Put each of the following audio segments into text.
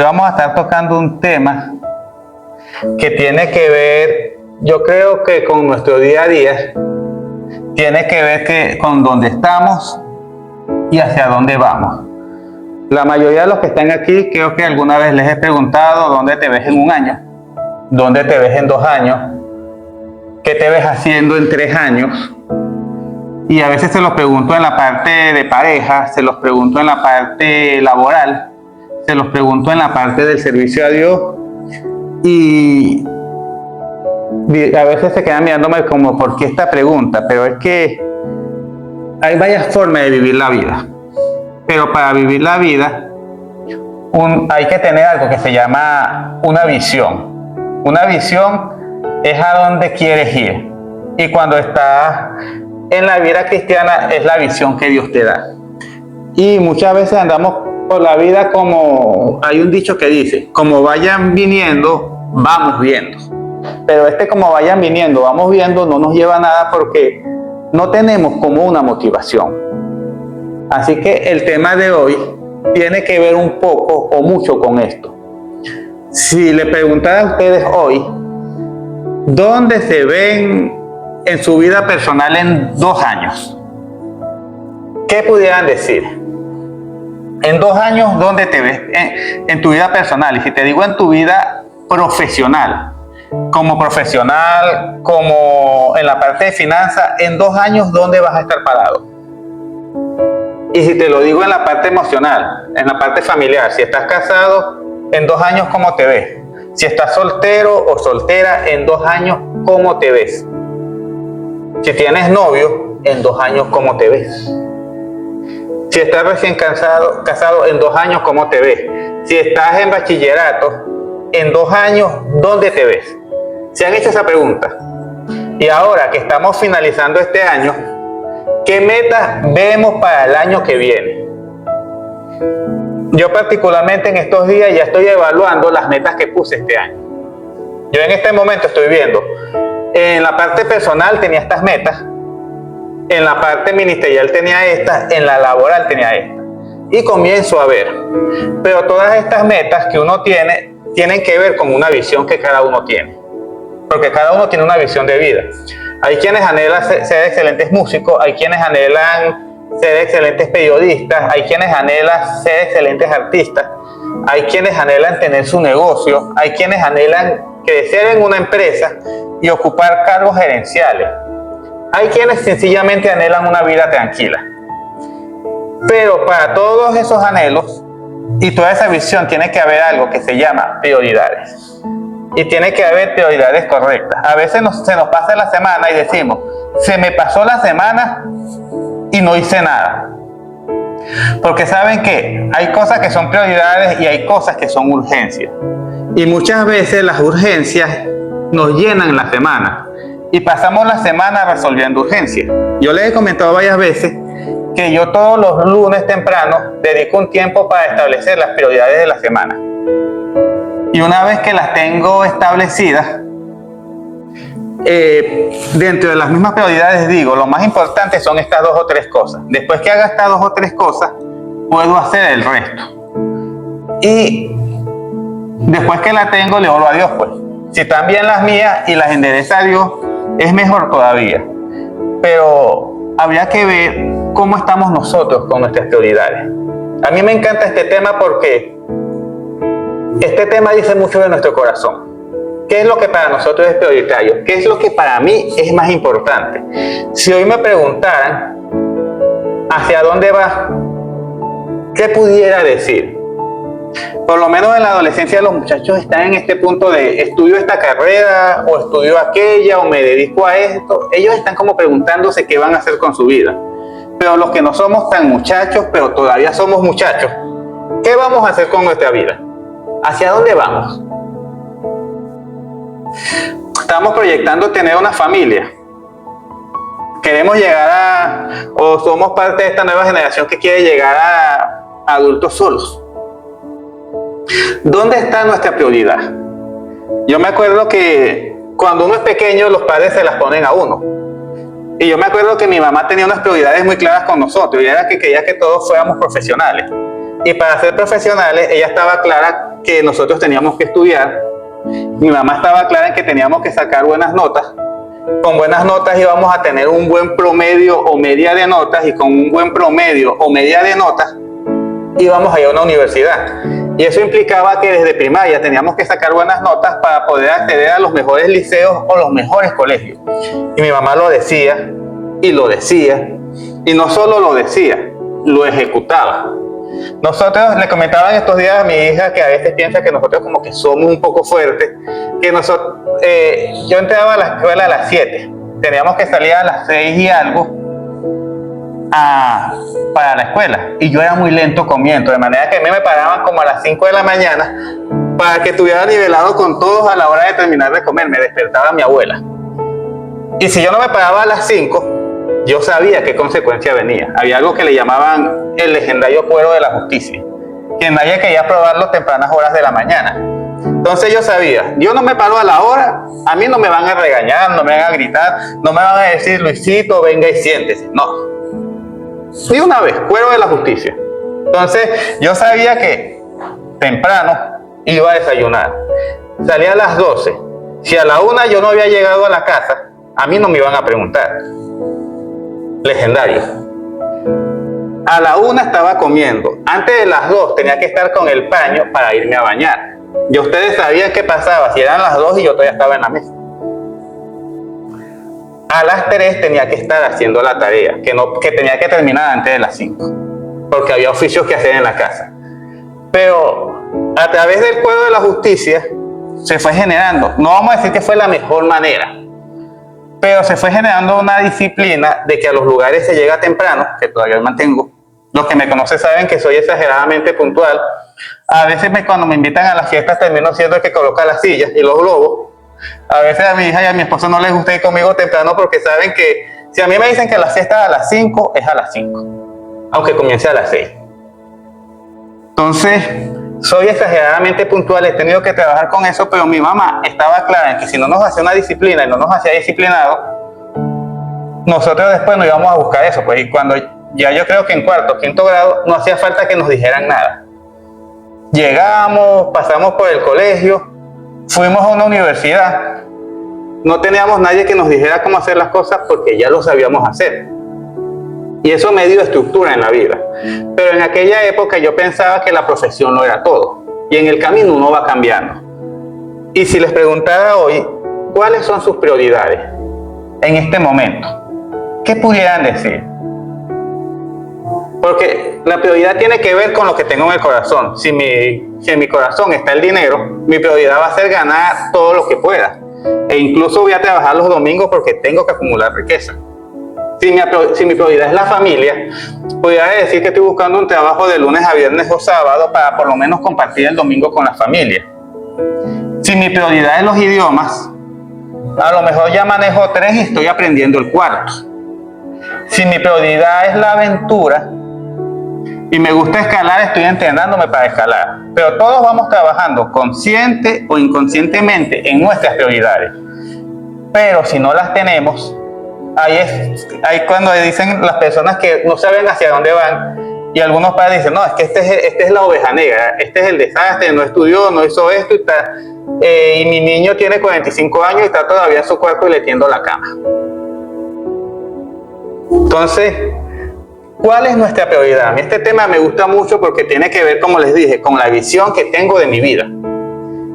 Hoy vamos a estar tocando un tema que tiene que ver, yo creo que con nuestro día a día, tiene que ver con dónde estamos y hacia dónde vamos. La mayoría de los que están aquí, creo que alguna vez les he preguntado dónde te ves en un año, dónde te ves en 2 años, qué te ves haciendo en 3 años. Y a veces se los pregunto en la parte de pareja, se los pregunto en la parte laboral, se los pregunto en la parte del servicio a Dios, y a veces se quedan mirándome como, ¿por qué esta pregunta? Pero es que hay varias formas de vivir la vida, pero para vivir la vida hay que tener algo que se llama una visión. Una visión es a dónde quieres ir, y cuando estás en la vida cristiana es la visión que Dios te da. Y muchas veces andamos por la vida como, hay un dicho que dice, como vayan viniendo, vamos viendo. Pero como vayan viniendo, vamos viendo, no nos lleva a nada porque no tenemos como una motivación. Así que el tema de hoy tiene que ver un poco o mucho con esto. Si le preguntara a ustedes hoy, ¿dónde se ven en su vida personal en 2 años? ¿Qué pudieran decir? En 2 años, ¿dónde te ves en tu vida personal? Y si te digo en tu vida profesional, como en la parte de finanzas, en 2 años, ¿dónde vas a estar parado? Y si te lo digo en la parte emocional, en la parte familiar, si estás casado, en 2 años, ¿cómo te ves? Si estás soltero o soltera, en 2 años, ¿cómo te ves? Si tienes novio, en 2 años, ¿cómo te ves? Si estás recién casado, en 2 años, ¿cómo te ves? Si estás en bachillerato, en 2 años, ¿dónde te ves? ¿Se han hecho esa pregunta? Y ahora que estamos finalizando este año, ¿qué metas vemos para el año que viene? Yo particularmente en estos días ya estoy evaluando las metas que puse este año. Yo en este momento estoy viendo, en la parte personal tenía estas metas, en la parte ministerial tenía estas, en la laboral tenía estas. Y comienzo a ver. Pero todas estas metas que uno tiene, tienen que ver con una visión que cada uno tiene. Porque cada uno tiene una visión de vida. Hay quienes anhelan ser excelentes músicos, hay quienes anhelan ser excelentes periodistas, hay quienes anhelan ser excelentes artistas, hay quienes anhelan tener su negocio, hay quienes anhelan crecer en una empresa y ocupar cargos gerenciales. Hay quienes sencillamente anhelan una vida tranquila. Pero para todos esos anhelos y toda esa visión tiene que haber algo que se llama prioridades. Y tiene que haber prioridades correctas. A veces se nos pasa la semana y decimos, se me pasó la semana y no hice nada. Porque saben que hay cosas que son prioridades y hay cosas que son urgencias. Y muchas veces las urgencias nos llenan la semana. Y pasamos la semana resolviendo urgencias. Yo les he comentado varias veces que yo todos los lunes temprano dedico un tiempo para establecer las prioridades de la semana. Y una vez que las tengo establecidas, dentro de las mismas prioridades digo, lo más importante son estas 2 o 3 cosas. Después que haga estas 2 o 3 cosas, puedo hacer el resto. Y después que la tengo, le oro a Dios, pues. Si están bien las mías y las endereza a Dios, es mejor todavía. Pero habría que ver cómo estamos nosotros con nuestras prioridades. A mí me encanta este tema porque este tema dice mucho de nuestro corazón. ¿Qué es lo que para nosotros es prioritario? ¿Qué es lo que para mí es más importante? Si hoy me preguntaran ¿hacia dónde vas? ¿Qué pudiera decir? Por lo menos en la adolescencia los muchachos están en este punto de estudio esta carrera o estudio aquella o me dedico a esto. Ellos están como preguntándose qué van a hacer con su vida. Pero los que no somos tan muchachos, pero todavía somos muchachos, ¿qué vamos a hacer con nuestra vida? ¿Hacia dónde vamos? Estamos proyectando tener una familia. Queremos llegar o somos parte de esta nueva generación que quiere llegar a adultos solos. ¿Dónde está nuestra prioridad? Yo me acuerdo que cuando uno es pequeño, los padres se las ponen a uno. Y yo me acuerdo que mi mamá tenía unas prioridades muy claras con nosotros, y era que quería que todos fuéramos profesionales. Y para ser profesionales, ella estaba clara que nosotros teníamos que estudiar. Mi mamá estaba clara en que teníamos que sacar buenas notas. Con buenas notas íbamos a tener un buen promedio o media de notas, y con un buen promedio o media de notas íbamos a ir a una universidad. Y eso implicaba que desde primaria teníamos que sacar buenas notas para poder acceder a los mejores liceos o los mejores colegios. Y mi mamá lo decía, y lo decía, y no solo lo decía, lo ejecutaba. Nosotros, le comentaba en estos días a mi hija que a veces piensa que nosotros como que somos un poco fuertes, que nosotros, yo entraba a la escuela a las 7, teníamos que salir a las 6 y algo para la escuela, y yo era muy lento comiendo, de manera que a mí me paraban como a las 5 de la mañana para que estuviera nivelado con todos a la hora de terminar de comer. Me despertaba mi abuela, y si yo no me paraba a las 5, yo sabía qué consecuencia venía. Había algo que le llamaban el legendario cuero de la justicia, que nadie quería probarlo tempranas horas de la mañana. Entonces yo sabía, yo no me paro a la hora, a mí no me van a regañar, no me van a gritar, no me van a decir, Luisito, venga y siéntese. No. Y una vez, cuero de la justicia. Entonces yo sabía que temprano iba a desayunar. Salía a las 12. Si a la 1 yo no había llegado a la casa, a mí no me iban a preguntar. Legendario. A la 1 estaba comiendo. Antes de las 2 tenía que estar con el paño para irme a bañar. Y ustedes sabían qué pasaba si eran las 2 y yo todavía estaba en la mesa. A las 3 tenía que estar haciendo la tarea, que tenía que terminar antes de las 5, porque había oficios que hacer en la casa. Pero a través del cuero de la justicia se fue generando, no vamos a decir que fue la mejor manera, pero se fue generando una disciplina de que a los lugares se llega temprano, que todavía mantengo. Los que me conocen saben que soy exageradamente puntual. A veces cuando me invitan a las fiestas termino siendo el que coloca las sillas y los globos. A veces a mi hija y a mi esposo no les gusta ir conmigo temprano porque saben que si a mí me dicen que la fiesta es a las 5, es a las 5, aunque comience a las 6. Entonces, soy exageradamente puntual, he tenido que trabajar con eso, pero mi mamá estaba clara en que si no nos hacía una disciplina y no nos hacía disciplinados, nosotros después no íbamos a buscar eso. Pues, y cuando ya yo creo que en cuarto, quinto grado, no hacía falta que nos dijeran nada. Llegamos, pasamos por el colegio, fuimos a una universidad, no teníamos nadie que nos dijera cómo hacer las cosas porque ya lo sabíamos hacer. Y eso me dio estructura en la vida. Pero en aquella época yo pensaba que la profesión no era todo. Y en el camino uno va cambiando. Y si les preguntara hoy, ¿cuáles son sus prioridades en este momento? ¿Qué pudieran decir? Porque la prioridad tiene que ver con lo que tengo en el corazón. Si en mi corazón está el dinero, mi prioridad va a ser ganar todo lo que pueda. E incluso voy a trabajar los domingos porque tengo que acumular riqueza. Si mi prioridad es la familia, podría decir que estoy buscando un trabajo de lunes a viernes o sábado para por lo menos compartir el domingo con la familia. Si mi prioridad es los idiomas, a lo mejor ya manejo 3 y estoy aprendiendo el 4. Si mi prioridad es la aventura y me gusta escalar, estoy entrenándome para escalar. Pero todos vamos trabajando consciente o inconscientemente en nuestras prioridades. Pero si no las tenemos, ahí cuando dicen las personas que no saben hacia dónde van, y algunos padres dicen, no, es que este es la oveja negra, este es el desastre, no estudió, no hizo esto, y mi niño tiene 45 años y está todavía en su cuarto y le tiendo la cama. Entonces, ¿cuál es nuestra prioridad? A mí este tema me gusta mucho porque tiene que ver, como les dije, con la visión que tengo de mi vida.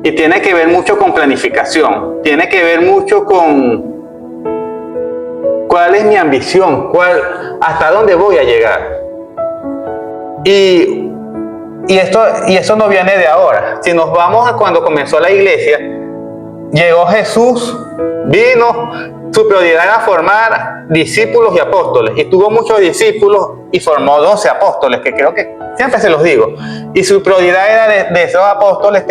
Y tiene que ver mucho con planificación, tiene que ver mucho con cuál es mi ambición, hasta dónde voy a llegar. Y eso no viene de ahora. Si nos vamos a cuando comenzó la iglesia, llegó Jesús, vino, su prioridad era formar discípulos y apóstoles, y tuvo muchos discípulos y formó 12 apóstoles, que creo que siempre se los digo. Y su prioridad era de esos apóstoles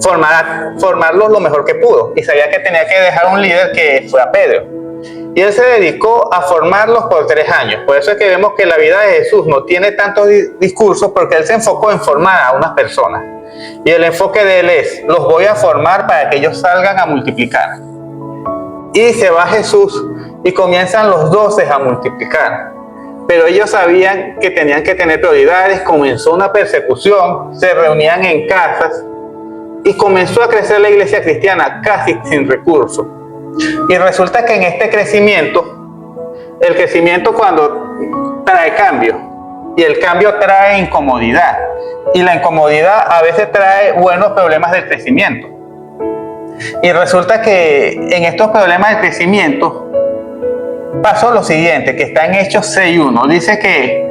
formarlos lo mejor que pudo, y sabía que tenía que dejar un líder que fue a Pedro. Y él se dedicó a formarlos por 3 años. Por eso es que vemos que la vida de Jesús no tiene tantos discursos, porque él se enfocó en formar a unas personas. Y el enfoque de él es, los voy a formar para que ellos salgan a multiplicar. Y se va Jesús y comienzan los 12 a multiplicar. pero ellos sabían que tenían que tener prioridades. Comenzó una persecución, se reunían en casas y comenzó a crecer la iglesia cristiana casi sin recursos. Y resulta que en este crecimiento, el crecimiento cuando trae cambio, y el cambio trae incomodidad, y la incomodidad a veces trae buenos problemas del crecimiento. Y resulta que en estos problemas de crecimiento pasó lo siguiente, que está en Hechos 6:1. Dice que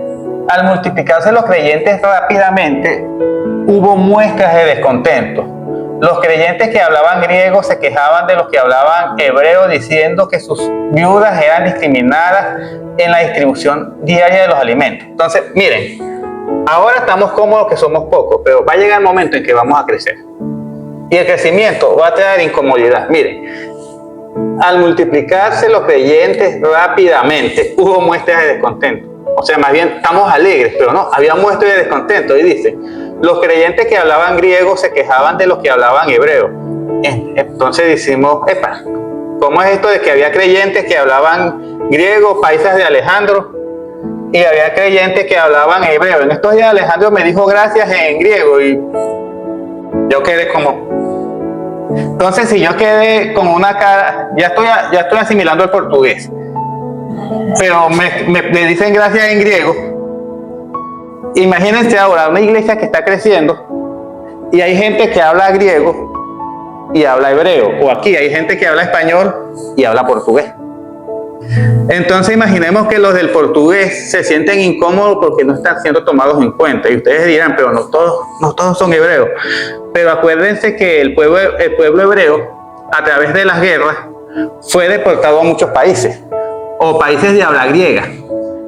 al multiplicarse los creyentes rápidamente, hubo muestras de descontento. Los creyentes que hablaban griego se quejaban de los que hablaban hebreo, diciendo que sus viudas eran discriminadas en la distribución diaria de los alimentos. Entonces, miren, ahora estamos cómodos que somos pocos, pero va a llegar el momento en que vamos a crecer. Y el crecimiento va a traer incomodidad. Miren, al multiplicarse los creyentes rápidamente, hubo muestras de descontento. O sea, más bien estamos alegres, pero no, había muestras de descontento. Y dice, los creyentes que hablaban griego se quejaban de los que hablaban hebreo. Entonces decimos, epa, ¿cómo es esto de que había creyentes que hablaban griego, paisas de Alejandro, y había creyentes que hablaban hebreo? En estos días Alejandro me dijo gracias en griego y yo quedé como... Entonces, si yo quedé con una cara, ya estoy asimilando el portugués, pero me dicen gracias en griego. Imagínense ahora una iglesia que está creciendo y hay gente que habla griego y habla hebreo, o aquí hay gente que habla español y habla portugués. Entonces imaginemos que los del portugués se sienten incómodos porque no están siendo tomados en cuenta. Y ustedes dirán, pero no todos son hebreos. Pero acuérdense que el pueblo hebreo, a través de las guerras, fue deportado a muchos países, o países de habla griega.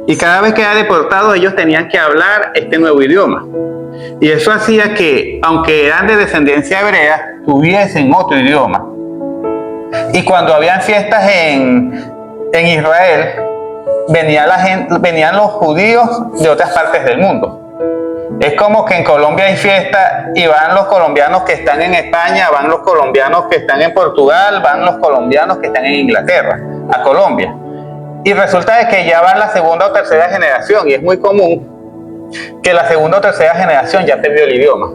Y cada vez que era deportado, ellos tenían que hablar este nuevo idioma. Y eso hacía que, aunque eran de descendencia hebrea, tuviesen otro idioma. Y cuando habían fiestas en Israel, venían los judíos de otras partes del mundo. Es como que en Colombia hay fiesta y van los colombianos que están en España, van los colombianos que están en Portugal, van los colombianos que están en Inglaterra, a Colombia. Y resulta de que ya van la segunda o tercera generación, y es muy común que la segunda o tercera generación ya perdió el idioma.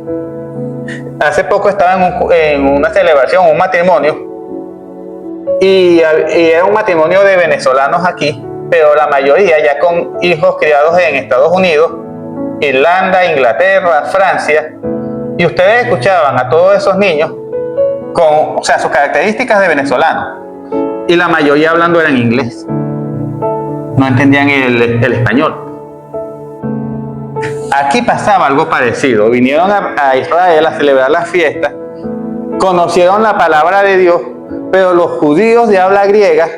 Hace poco estaba en una celebración, un matrimonio, y era un matrimonio de venezolanos aquí, pero la mayoría ya con hijos criados en Estados Unidos, Irlanda, Inglaterra, Francia, y ustedes escuchaban a todos esos niños con, sus características de venezolanos, y la mayoría hablando era en inglés, no entendían el español. Aquí pasaba algo parecido. Vinieron a Israel a celebrar las fiestas, conocieron la palabra de Dios, pero los judíos de habla griega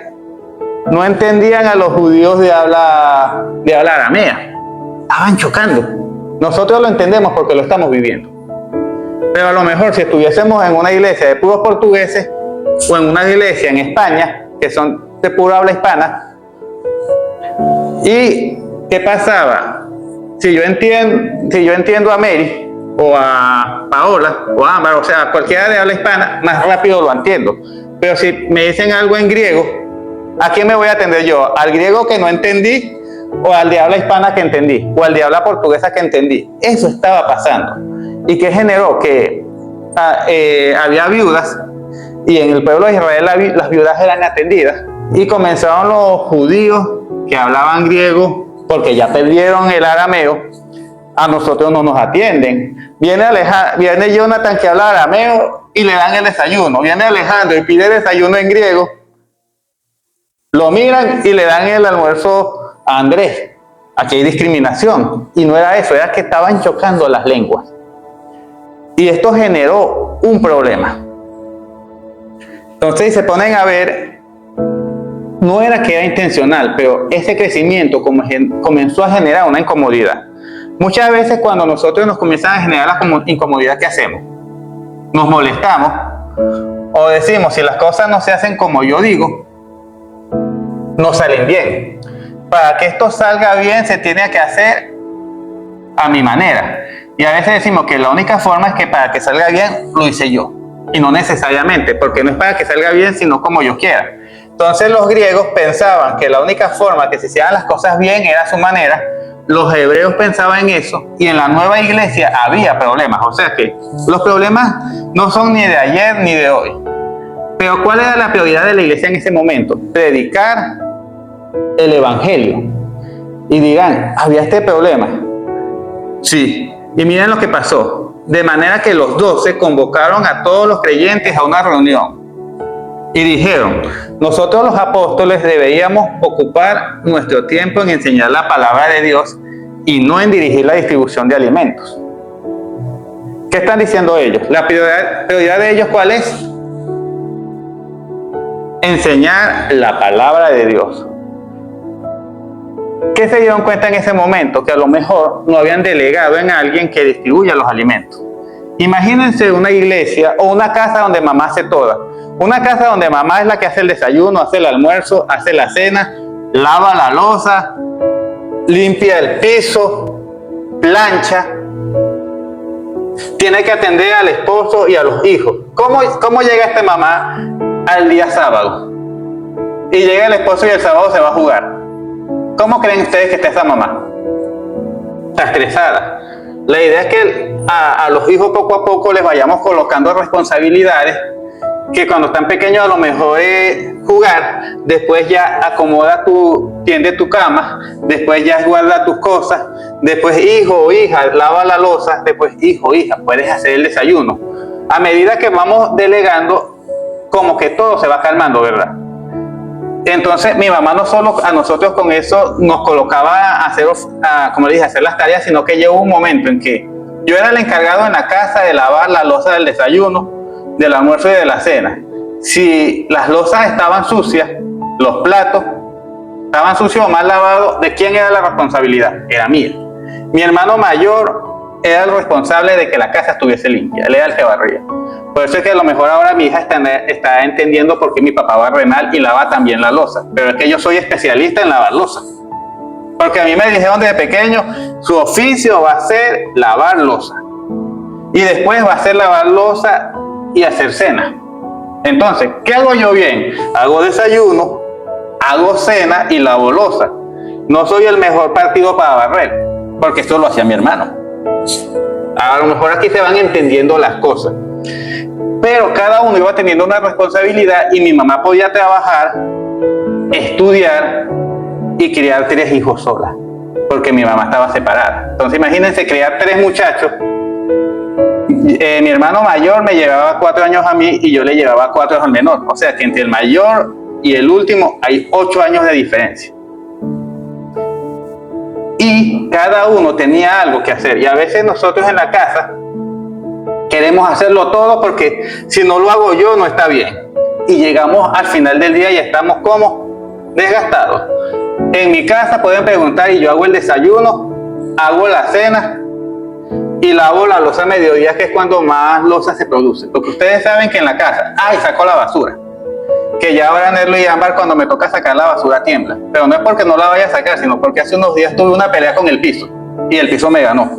no entendían a los judíos de habla aramea. Estaban chocando. Nosotros lo entendemos porque lo estamos viviendo. Pero a lo mejor si estuviésemos en una iglesia de puros portugueses o en una iglesia en España, que son de pura habla hispana, ¿y qué pasaba? Si yo entiendo a Mary o a Paola o a Ámbar, cualquiera de habla hispana, más rápido lo entiendo. Pero si me dicen algo en griego, ¿a quién me voy a atender yo? ¿Al griego que no entendí? ¿O al de habla hispana que entendí? ¿O al de habla portuguesa que entendí? Eso estaba pasando. ¿Y qué generó? Que había viudas, y en el pueblo de Israel las viudas eran atendidas, y comenzaron los judíos que hablaban griego, porque ya perdieron el arameo, a nosotros no nos atienden. Viene Jonathan que habla arameo y le dan el desayuno. Viene Alejandro y pide desayuno en griego, lo miran y le dan el almuerzo a Andrés. Aquí hay discriminación. Y no era eso, era que estaban chocando las lenguas. Y esto generó un problema. Entonces, si se ponen a ver, no era que era intencional, pero ese crecimiento comenzó a generar una incomodidad. Muchas veces cuando nosotros nos comienzan a generar la incomodidad, ¿qué hacemos? Nos molestamos o decimos, si las cosas no se hacen como yo digo, no salen bien. Para que esto salga bien se tiene que hacer a mi manera. Y a veces decimos que la única forma es que para que salga bien lo hice yo. Y no necesariamente, porque no es para que salga bien, sino como yo quiera. Entonces los griegos pensaban que la única forma que se hicieran las cosas bien era a su manera. Los hebreos pensaban en eso y en la nueva iglesia había problemas. O sea que los problemas no son ni de ayer ni de hoy. Pero ¿cuál era la prioridad de la iglesia en ese momento? Predicar el evangelio. Y dirán, ¿había este problema? Sí. Y miren lo que pasó. De manera que los 12 convocaron a todos los creyentes a una reunión. Y dijeron, nosotros los apóstoles deberíamos ocupar nuestro tiempo en enseñar la palabra de Dios y no en dirigir la distribución de alimentos. ¿Qué están diciendo ellos? La prioridad de ellos, ¿cuál es? Enseñar la palabra de Dios. ¿Qué se dieron cuenta en ese momento? Que a lo mejor no habían delegado en alguien que distribuya los alimentos. Imagínense una iglesia o una casa donde mamá hace toda. Una casa donde mamá es la que hace el desayuno, hace el almuerzo, hace la cena, lava la loza, limpia el piso, plancha. Tiene que atender al esposo y a los hijos. ¿Cómo llega esta mamá al día sábado? Y llega el esposo y el sábado se va a jugar. ¿Cómo creen ustedes que está esa mamá? Está estresada. La idea es que a los hijos poco a poco les vayamos colocando responsabilidades que cuando están pequeños a lo mejor es jugar, después ya tiende tu cama, después ya guarda tus cosas, después hijo o hija, lava la loza, después hijo o hija, puedes hacer el desayuno. A medida que vamos delegando, como que todo se va calmando, ¿verdad? Entonces mi mamá no solo a nosotros con eso nos colocaba a hacer las tareas, sino que llegó un momento en que yo era el encargado en la casa de lavar la loza del desayuno, del almuerzo y de la cena. Si las lozas estaban sucias, los platos estaban sucios o mal lavados, ¿de quién era la responsabilidad? Era mía. Mi hermano mayor era el responsable de que la casa estuviese limpia, él era el que barría. Por eso es que a lo mejor ahora mi hija está entendiendo por qué mi papá barre mal y lava también la loza. Pero es que yo soy especialista en lavar loza. Porque a mí me dijeron desde pequeño, su oficio va a ser lavar loza. Y después va a ser lavar loza y hacer cena. Entonces, ¿qué hago yo bien? Hago desayuno, hago cena y lavo loza. No soy el mejor partido para barrer, porque esto lo hacía mi hermano. A lo mejor aquí se van entendiendo las cosas. Pero cada uno iba teniendo una responsabilidad y mi mamá podía trabajar, estudiar y criar 3 hijos sola, porque mi mamá estaba separada. Entonces imagínense criar 3 muchachos. Mi hermano mayor me llevaba 4 años a mí y yo le llevaba 4 al menor. O sea que entre el mayor y el último hay 8 años de diferencia. Y cada uno tenía algo que hacer. Y a veces nosotros en la casa queremos hacerlo todo porque si no lo hago yo no está bien. Y llegamos al final del día y estamos como desgastados. En mi casa pueden preguntar y yo hago el desayuno, hago la cena y lavo la loza a mediodía, que es cuando más loza se produce. Porque ustedes saben que en la casa, saco la basura. Que ya ahora Nerlo y Ámbar cuando me toca sacar la basura tiembla. Pero no es porque no la vaya a sacar, sino porque hace unos días tuve una pelea con el piso y el piso me ganó.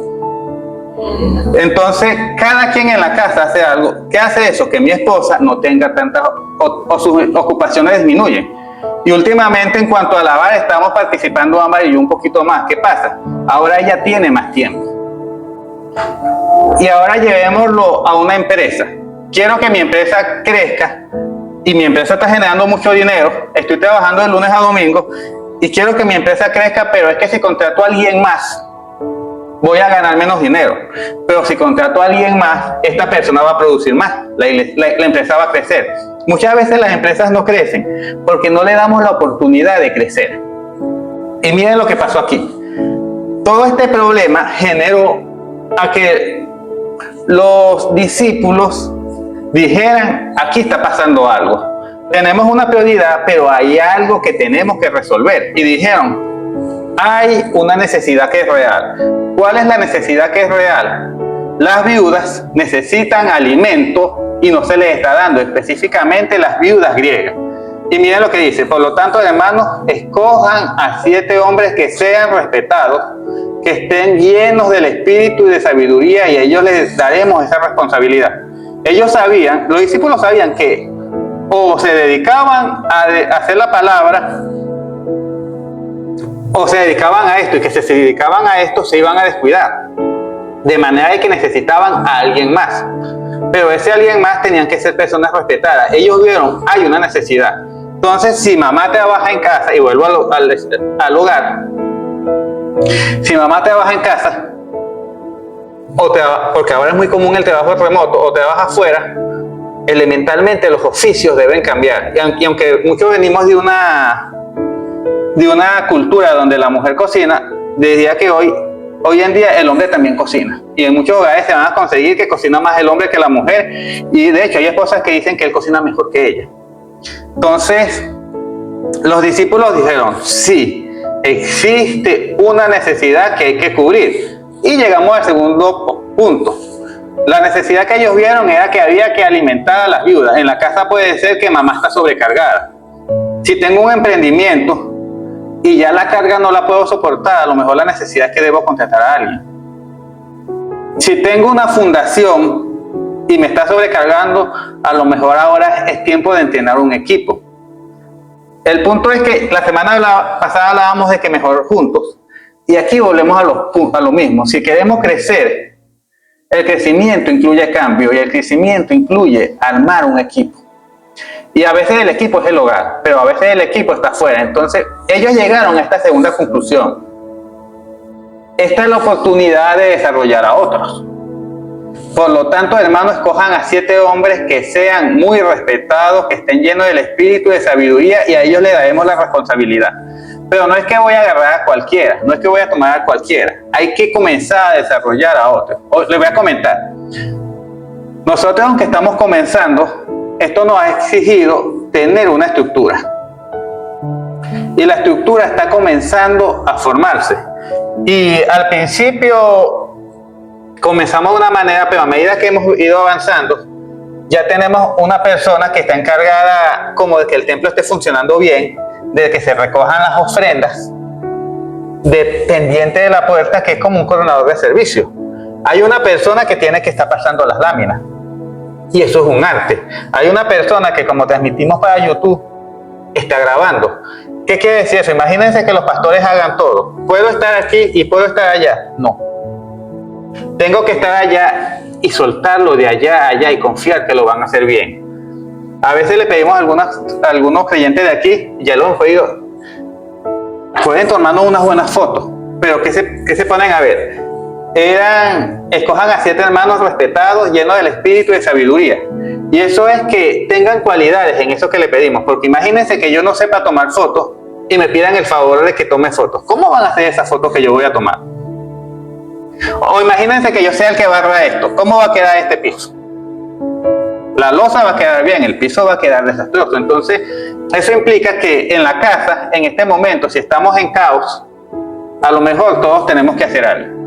Entonces, cada quien en la casa hace algo. ¿Qué hace eso? Que mi esposa no tenga tantas o sus ocupaciones disminuyen. Y últimamente en cuanto a lavar estamos participando Ámbar y yo un poquito más. ¿Qué pasa? Ahora ella tiene más tiempo. Y ahora llevémoslo a una empresa. Quiero que mi empresa crezca y mi empresa está generando mucho dinero. Estoy trabajando de lunes a domingo y quiero que mi empresa crezca, pero es que si contrato a alguien más voy a ganar menos dinero. Pero si contrato a alguien más, esta persona va a producir más, la empresa va a crecer. Muchas veces las empresas no crecen porque no le damos la oportunidad de crecer. Y miren lo que pasó aquí. Todo este problema generó a que los discípulos dijeran, aquí está pasando algo. Tenemos una prioridad, pero hay algo que tenemos que resolver. Y dijeron, hay una necesidad que es real. ¿Cuál es la necesidad que es real? Las viudas necesitan alimento y no se les está dando, específicamente las viudas griegas. Y miren lo que dice, por lo tanto, hermanos, escojan a 7 hombres que sean respetados, que estén llenos del espíritu y de sabiduría, y a ellos les daremos esa responsabilidad. Ellos sabían, los discípulos sabían que o se dedicaban a hacer la palabra, o se dedicaban a esto, y que si se dedicaban a esto se iban a descuidar, de manera de que necesitaban a alguien más. Pero ese alguien más tenían que ser personas respetadas. Ellos vieron, hay una necesidad. Entonces, si mamá trabaja en casa, y vuelvo al hogar, si mamá trabaja en casa, porque ahora es muy común el trabajo remoto, o trabaja afuera, elementalmente los oficios deben cambiar. Y aunque muchos venimos de una cultura donde la mujer cocina, diría que hoy en día el hombre también cocina. Y en muchos hogares se van a conseguir que cocina más el hombre que la mujer. Y de hecho hay esposas que dicen que él cocina mejor que ella. Entonces, los discípulos dijeron, sí, existe una necesidad que hay que cubrir. Y llegamos al segundo punto. La necesidad que ellos vieron era que había que alimentar a las viudas. En la casa puede ser que mamá está sobrecargada. Si tengo un emprendimiento y ya la carga no la puedo soportar, a lo mejor la necesidad es que debo contratar a alguien. Si tengo una fundación y me está sobrecargando, a lo mejor ahora es tiempo de entrenar un equipo. El punto es que la semana pasada hablábamos de que mejor juntos. Y aquí volvemos a lo mismo. Si queremos crecer, el crecimiento incluye cambio y el crecimiento incluye armar un equipo. Y a veces el equipo es el hogar, pero a veces el equipo está afuera. Entonces, ellos llegaron a esta segunda conclusión. Esta es la oportunidad de desarrollar a otros. Por lo tanto, hermanos, escojan a 7 hombres que sean muy respetados, que estén llenos del espíritu de sabiduría, y a ellos le daremos la responsabilidad. Pero no es que voy a agarrar a cualquiera, no es que voy a tomar a cualquiera. Hay que comenzar a desarrollar a otros. Les voy a comentar. Nosotros, aunque estamos comenzando, esto nos ha exigido tener una estructura. Y la estructura está comenzando a formarse. Y al principio comenzamos de una manera, pero a medida que hemos ido avanzando, ya tenemos una persona que está encargada como de que el templo esté funcionando bien, de que se recojan las ofrendas, dependiente de la puerta, que es como un coordinador de servicio. Hay una persona que tiene que estar pasando las láminas, y eso es un arte. Hay una persona que, como transmitimos para YouTube, está grabando. ¿Qué quiere decir eso? Imagínense que los pastores hagan todo. ¿Puedo estar aquí y puedo estar allá? No. Tengo que estar allá y soltarlo de allá a allá y confiar que lo van a hacer bien. A veces le pedimos a algunos creyentes de aquí, ya lo hemos pedido, pueden tomarnos unas buenas fotos, pero ¿qué se ponen a ver? Escojan a 7 hermanos respetados, llenos del espíritu y de sabiduría. Y eso es que tengan cualidades en eso que le pedimos, porque imagínense que yo no sepa tomar fotos y me pidan el favor de que tome fotos. ¿Cómo van a hacer esas fotos que yo voy a tomar? O imagínense que yo sea el que barra esto. ¿Cómo va a quedar este piso? La losa va a quedar bien, el piso va a quedar desastroso. Entonces, eso implica que en la casa, en este momento, si estamos en caos, a lo mejor todos tenemos que hacer algo.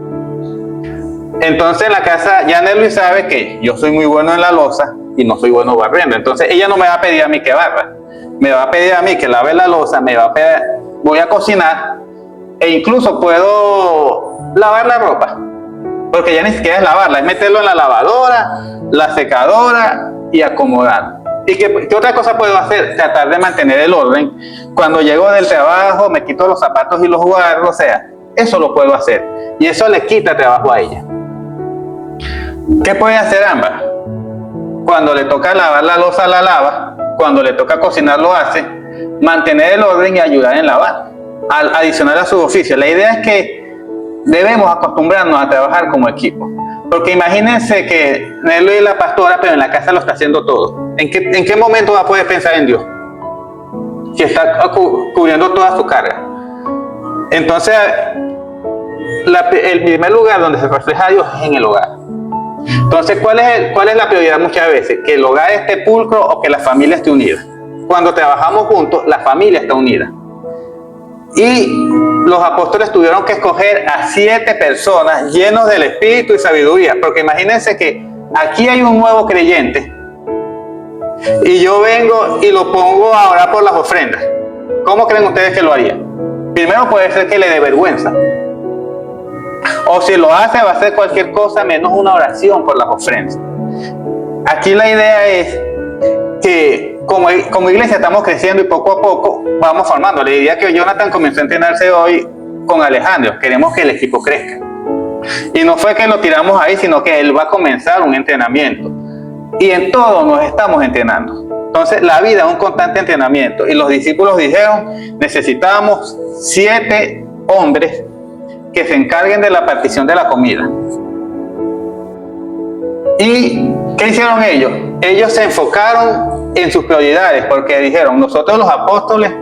Entonces, en la casa, Janet Luis sabe que yo soy muy bueno en la losa y no soy bueno barriendo. Entonces, ella no me va a pedir a mí que barra. Me va a pedir a mí que lave la losa, voy a cocinar, e incluso puedo lavar la ropa. Porque ya ni siquiera es lavarla, es meterlo en la lavadora, la secadora y acomodar. ¿Y qué otra cosa puedo hacer? Tratar de mantener el orden. Cuando llego del trabajo, me quito los zapatos y los guardo, o sea, eso lo puedo hacer. Y eso le quita trabajo a ella. ¿Qué puede hacer Ámbar? Cuando le toca lavar la loza, la lava. Cuando le toca cocinar, lo hace. Mantener el orden y ayudar en lavar. Adicional a su oficio. La idea es que debemos acostumbrarnos a trabajar como equipo. Porque imagínense que Nelo es la pastora, pero en la casa lo está haciendo todo. ¿En qué momento va a poder pensar en Dios? Si está cubriendo toda su carga. Entonces, el primer lugar donde se refleja a Dios es en el hogar. Entonces, ¿cuál es la prioridad muchas veces? Que el hogar esté pulcro o que la familia esté unida. Cuando trabajamos juntos, la familia está unida. Y los apóstoles tuvieron que escoger a 7 personas llenos del espíritu y sabiduría, porque imagínense que aquí hay un nuevo creyente y yo vengo y lo pongo a orar por las ofrendas. ¿Cómo creen ustedes que lo haría? Primero puede ser que le dé vergüenza, o si lo hace va a hacer cualquier cosa menos una oración por las ofrendas. Aquí la idea es que como iglesia estamos creciendo y poco a poco vamos formando. Le diría que Jonathan comenzó a entrenarse hoy con Alejandro. Queremos que el equipo crezca. Y no fue que lo tiramos ahí, sino que él va a comenzar un entrenamiento. Y en todo nos estamos entrenando. Entonces la vida es un constante entrenamiento. Y los discípulos dijeron, necesitamos 7 hombres que se encarguen de la partición de la comida. ¿Y qué hicieron ellos? Ellos se enfocaron en sus prioridades, porque dijeron, nosotros los apóstoles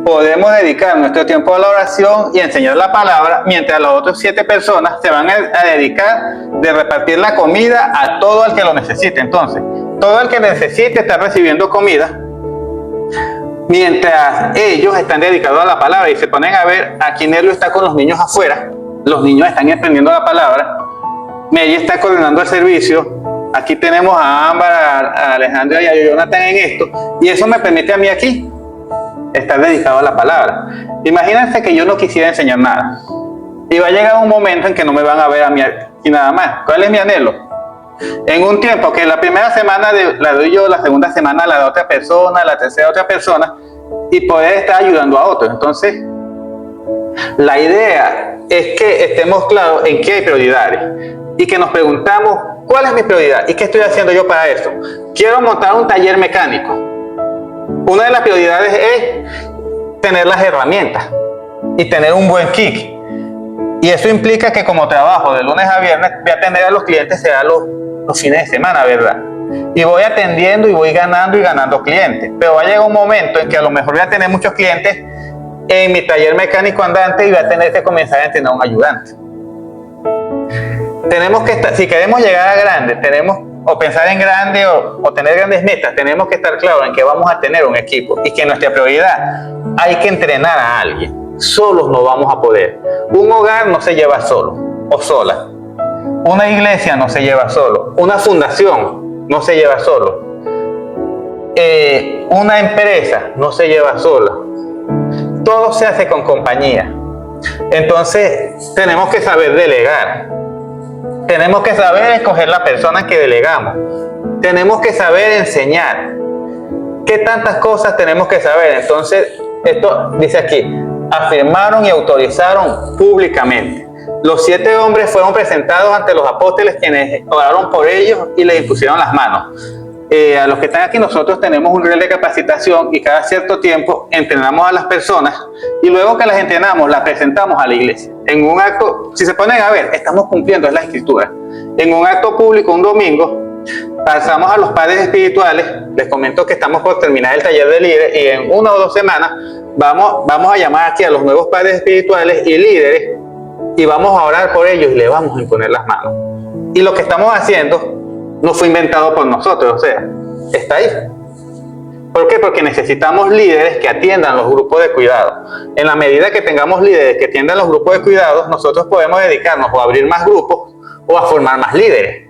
podemos dedicar nuestro tiempo a la oración y enseñar la palabra, mientras las otras 7 personas se van a dedicar de repartir la comida a todo el que lo necesite. Entonces, todo el que necesite está recibiendo comida, mientras ellos están dedicados a la palabra y se ponen a ver, aquí Nerlo está con los niños afuera, los niños están entendiendo la palabra, Mary está coordinando el servicio, aquí tenemos a Ámbar, a Alejandro y a Jonathan en esto, y eso me permite a mí aquí estar dedicado a la palabra. Imagínense que yo no quisiera enseñar nada, y va a llegar un momento en que no me van a ver a mí y nada más. ¿Cuál es mi anhelo? En un tiempo que la primera semana la doy yo, la segunda semana la da otra persona, la tercera otra persona, y poder estar ayudando a otros. Entonces, la idea es que estemos claros en qué hay prioridades y que nos preguntamos, ¿cuál es mi prioridad? ¿Y qué estoy haciendo yo para eso? Quiero montar un taller mecánico. Una de las prioridades es tener las herramientas y tener un buen kick. Y eso implica que como trabajo de lunes a viernes, voy a atender a los clientes, será los fines de semana, ¿verdad? Y voy atendiendo y voy ganando y ganando clientes. Pero va a llegar un momento en que a lo mejor voy a tener muchos clientes en mi taller mecánico andante y voy a tener que comenzar a entrenar a un ayudante. Tenemos que estar, si queremos llegar a grande, o pensar en grande o tener grandes metas, tenemos que estar claros en que vamos a tener un equipo y que nuestra prioridad hay que entrenar a alguien. Solos no vamos a poder. Un hogar no se lleva solo o sola. Una iglesia no se lleva solo. Una fundación no se lleva solo. Una empresa no se lleva sola. Todo se hace con compañía. Entonces tenemos que saber delegar. Tenemos que saber escoger la persona que delegamos. Tenemos que saber enseñar. ¿Qué tantas cosas tenemos que saber? Entonces, esto dice aquí, afirmaron y autorizaron públicamente. Los 7 hombres fueron presentados ante los apóstoles, quienes oraron por ellos y les impusieron las manos. A los que están aquí, nosotros tenemos un nivel de capacitación y cada cierto tiempo entrenamos a las personas y luego que las entrenamos, las presentamos a la iglesia. En un acto, si se ponen a ver, estamos cumpliendo, es la escritura. En un acto público, un domingo, pasamos a los padres espirituales, les comento que estamos por terminar el taller de líderes y en 1 o 2 semanas vamos a llamar aquí a los nuevos padres espirituales y líderes y vamos a orar por ellos y les vamos a imponer las manos. Y lo que estamos haciendo no fue inventado por nosotros, o sea, está ahí. ¿Por qué? Porque necesitamos líderes que atiendan los grupos de cuidado. En la medida que tengamos líderes que atiendan los grupos de cuidados, nosotros podemos dedicarnos o a abrir más grupos o a formar más líderes.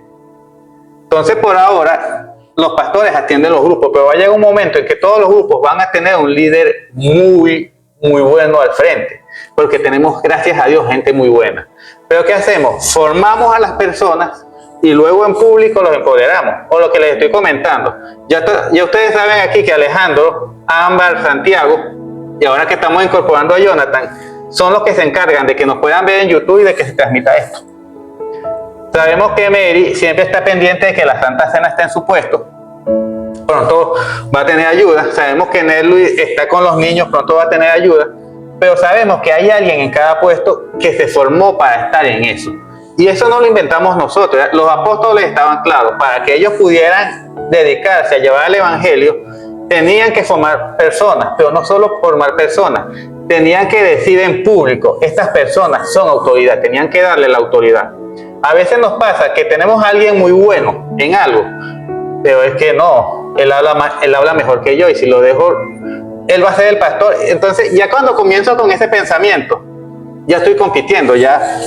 Entonces, por ahora, los pastores atienden los grupos, pero va a llegar un momento en que todos los grupos van a tener un líder muy bueno al frente, porque tenemos, gracias a Dios, gente muy buena. Pero ¿qué hacemos? Formamos a las personas y luego en público los empoderamos, o lo que les estoy comentando. Ya ustedes saben aquí que Alejandro, Ámbar, Santiago, y ahora que estamos incorporando a Jonathan, son los que se encargan de que nos puedan ver en YouTube y de que se transmita esto. Sabemos que Mary siempre está pendiente de que la Santa Cena esté en su puesto. Pronto va a tener ayuda. Sabemos que Nerlo está con los niños, pronto va a tener ayuda. Pero sabemos que hay alguien en cada puesto que se formó para estar en eso. Y eso no lo inventamos nosotros. Los apóstoles estaban claros. Para que ellos pudieran dedicarse a llevar el evangelio, tenían que formar personas, pero no solo formar personas. Tenían que decir en público, estas personas son autoridad. Tenían que darle la autoridad. A veces nos pasa que tenemos a alguien muy bueno en algo, pero es que no, él habla mejor que yo y si lo dejo, él va a ser el pastor. Entonces, ya cuando comienzo con ese pensamiento, ya estoy compitiendo, ya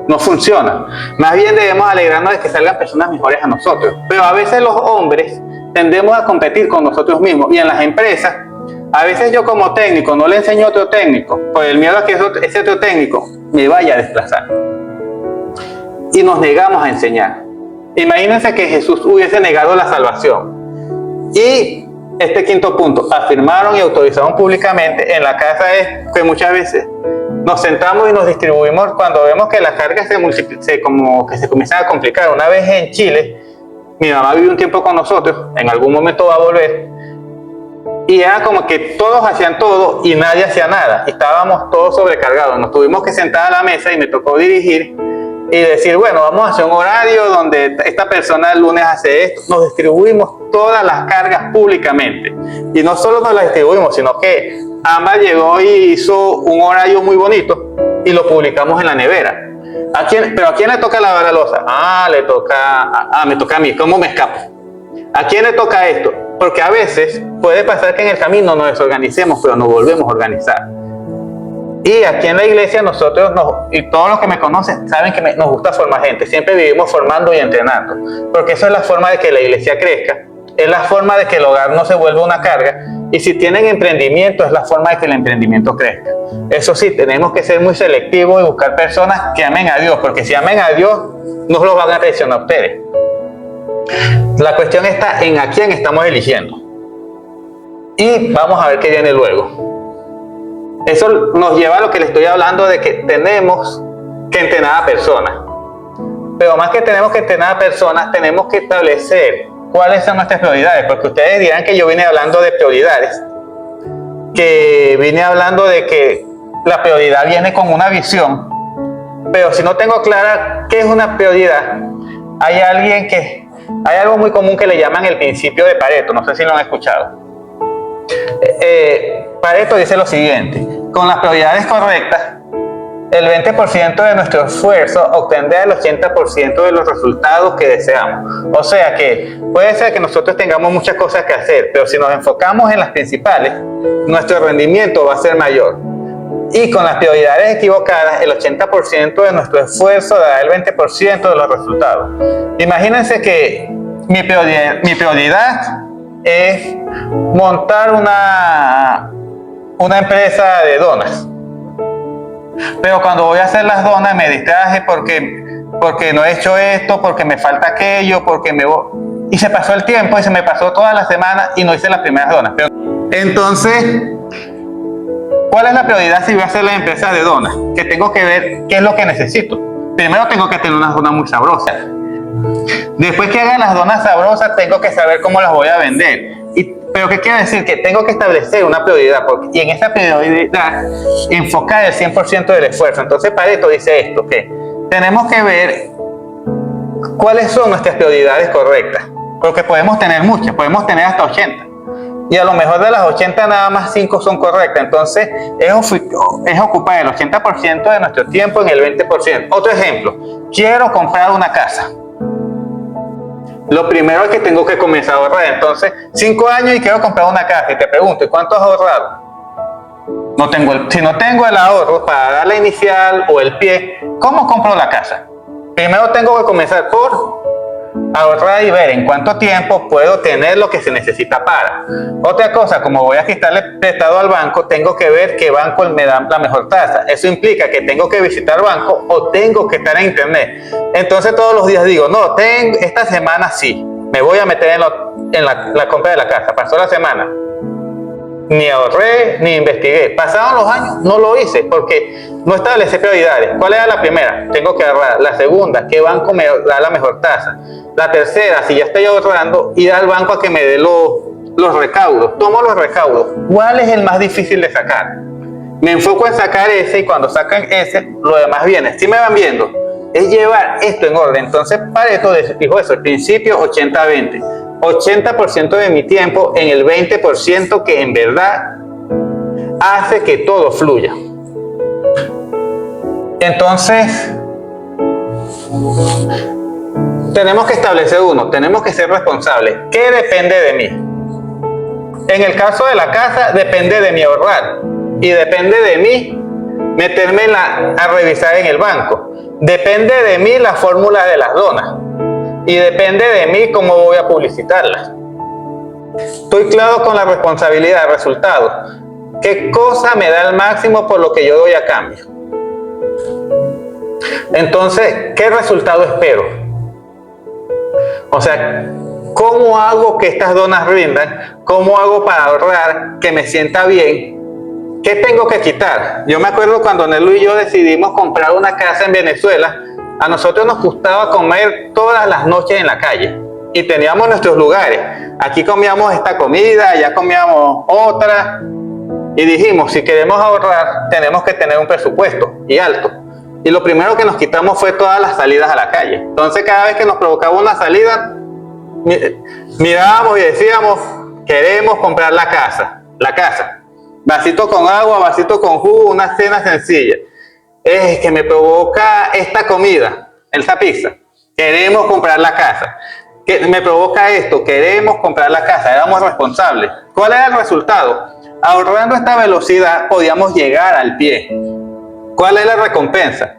no funciona. Más bien debemos alegrarnos de que salgan personas mejores a nosotros. Pero a veces los hombres tendemos a competir con nosotros mismos y en las empresas, a veces yo como técnico no le enseño a otro técnico por el miedo a que ese otro técnico me vaya a desplazar. Y nos negamos a enseñar. Imagínense que Jesús hubiese negado la salvación y este quinto punto, afirmaron y autorizaron públicamente en la casa, es que muchas veces nos sentamos y nos distribuimos cuando vemos que las cargas se comienzan a complicar. Una vez en Chile, mi mamá vivió un tiempo con nosotros, en algún momento va a volver, y era como que todos hacían todo y nadie hacía nada, y estábamos todos sobrecargados. Nos tuvimos que sentar a la mesa y me tocó dirigir y decir, bueno, vamos a hacer un horario donde esta persona el lunes hace esto. Nos distribuimos todas las cargas públicamente, y no solo nos las distribuimos, sino que Ama llegó y hizo un horario muy bonito y lo publicamos en la nevera. ¿Pero a quién le toca lavar la loza? Me toca a mí. ¿Cómo me escapo? ¿A quién le toca esto? Porque a veces puede pasar que en el camino nos desorganicemos, pero nos volvemos a organizar. Y aquí en la iglesia nosotros, y todos los que me conocen saben que nos gusta formar gente. Siempre vivimos formando y entrenando, porque eso es la forma de que la iglesia crezca, es la forma de que el hogar no se vuelva una carga, y si tienen emprendimiento es la forma de que el emprendimiento crezca. Eso sí, tenemos que ser muy selectivos y buscar personas que amen a Dios, porque si amen a Dios no los van a traicionar a ustedes. La cuestión está en a quién estamos eligiendo, y vamos a ver qué viene luego. Eso nos lleva a lo que les estoy hablando, de que tenemos que entrenar a personas. Pero más que tenemos que entrenar a personas, tenemos que establecer cuáles son nuestras prioridades. Porque ustedes dirán que yo vine hablando de prioridades, que vine hablando de que la prioridad viene con una visión. Pero si no tengo clara qué es una prioridad, hay algo muy común que le llaman el principio de Pareto. No sé si lo han escuchado. Pareto dice lo siguiente: con las prioridades correctas, el 20% de nuestro esfuerzo obtendrá el 80% de los resultados que deseamos. O sea que puede ser que nosotros tengamos muchas cosas que hacer, pero si nos enfocamos en las principales, nuestro rendimiento va a ser mayor. Y con las prioridades equivocadas, el 80% de nuestro esfuerzo dará el 20% de los resultados. Imagínense que mi prioridad es montar una empresa de donas. Pero cuando voy a hacer las donas me distraje porque no he hecho esto, porque me falta aquello, y se pasó el tiempo y se me pasó toda la semana y no hice las primeras donas. Entonces, ¿cuál es la prioridad si voy a hacer la empresa de donas? Que tengo que ver qué es lo que necesito. Primero tengo que tener unas donas muy sabrosas. Después que haga las donas sabrosas, tengo que saber cómo las voy a vender. ¿Pero qué quiere decir? Que tengo que establecer una prioridad, y en esa prioridad enfocar el 100% del esfuerzo. Entonces Pareto dice esto, que tenemos que ver cuáles son nuestras prioridades correctas, porque podemos tener muchas, podemos tener hasta 80, y a lo mejor de las 80 nada más 5 son correctas. Entonces es ocupar el 80% de nuestro tiempo en el 20%. Otro ejemplo: quiero comprar una casa. Lo primero es que tengo que comenzar a ahorrar. Entonces, 5 años y quiero comprar una casa, y te pregunto, ¿y cuánto has ahorrado? Si no tengo el ahorro para dar la inicial o el pie, ¿cómo compro la casa? Primero tengo que comenzar por ahorrar y ver en cuánto tiempo puedo tener lo que se necesita para. Otra cosa, como voy a quitarle prestado al banco, tengo que ver qué banco me da la mejor tasa. Eso implica que tengo que visitar el banco o tengo que estar en internet. Entonces todos los días digo, no, esta semana sí, me voy a meter en la compra de la casa. Pasó la semana, ni ahorré ni investigué. Pasaron los años, no lo hice porque no establecí prioridades. ¿Cuál era la primera? Tengo que ahorrar. La segunda, ¿qué banco me da la mejor tasa? La tercera, si ya estoy ahorrando, ir al banco a que me dé los recaudos. Tomo los recaudos. ¿Cuál es el más difícil de sacar? Me enfoco en sacar ese, y cuando sacan ese, lo demás viene. ¿Sí me van viendo? Es llevar esto en orden. Entonces Pareto dijo eso, el principio 80-20. 80% de mi tiempo en el 20% que en verdad hace que todo fluya. Entonces, tenemos que establecer tenemos que ser responsables. ¿Qué depende de mí? En el caso de la casa, depende de mi ahorrar, y depende de mí meterme a revisar en el banco. Depende de mí la fórmula de las donas, y depende de mí cómo voy a publicitarlas. Estoy claro con la responsabilidad de resultados. ¿Qué cosa me da el máximo por lo que yo doy a cambio? Entonces, ¿qué resultado espero? O sea, ¿cómo hago que estas donas rindan? ¿Cómo hago para ahorrar, que me sienta bien? ¿Qué tengo que quitar? Yo me acuerdo cuando Nelu y yo decidimos comprar una casa en Venezuela, a nosotros nos gustaba comer todas las noches en la calle y teníamos nuestros lugares. Aquí comíamos esta comida, allá comíamos otra y dijimos, si queremos ahorrar, tenemos que tener un presupuesto y alto. Y lo primero que nos quitamos fue todas las salidas a la calle. Entonces cada vez que nos provocaba una salida, mirábamos y decíamos, queremos comprar la casa. Vasito con agua, vasito con jugo, una cena sencilla. Es que me provoca esta comida, esta pizza. Queremos comprar la casa. Que me provoca esto, queremos comprar la casa. Éramos responsables. ¿Cuál era el resultado? Ahorrando esta velocidad podíamos llegar al pie. ¿Cuál es la recompensa?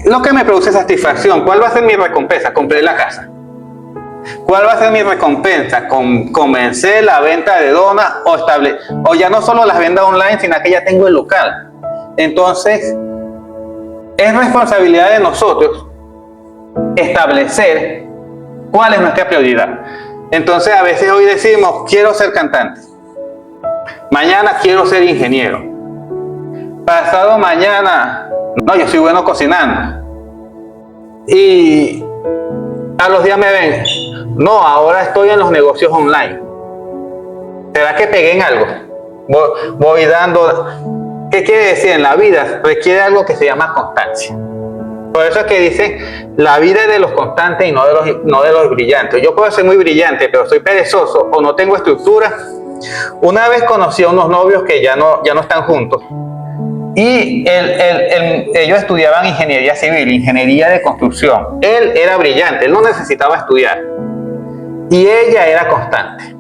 Lo que me produce satisfacción. ¿Cuál va a ser mi recompensa? Compré la casa. ¿Cuál va a ser mi recompensa? Comencé la venta de donas o ya no solo las vendo online, sino que ya tengo el local. Entonces, es responsabilidad de nosotros establecer cuál es nuestra prioridad. Entonces, a veces hoy decimos, quiero ser cantante. Mañana quiero ser ingeniero. Pasado mañana, no, yo soy bueno cocinando. Y a los días me ven, no, ahora estoy en los negocios online. ¿Será que pegué en algo? Voy dando. ¿Qué quiere decir? En la vida requiere algo que se llama constancia. Por eso es que dicen, la vida es de los constantes y no de los brillantes. Yo puedo ser muy brillante, pero soy perezoso o no tengo estructura. Una vez conocí a unos novios que ya no están juntos. Y ellos estudiaban ingeniería civil, ingeniería de construcción. Él era brillante, él no necesitaba estudiar. Y ella era constante.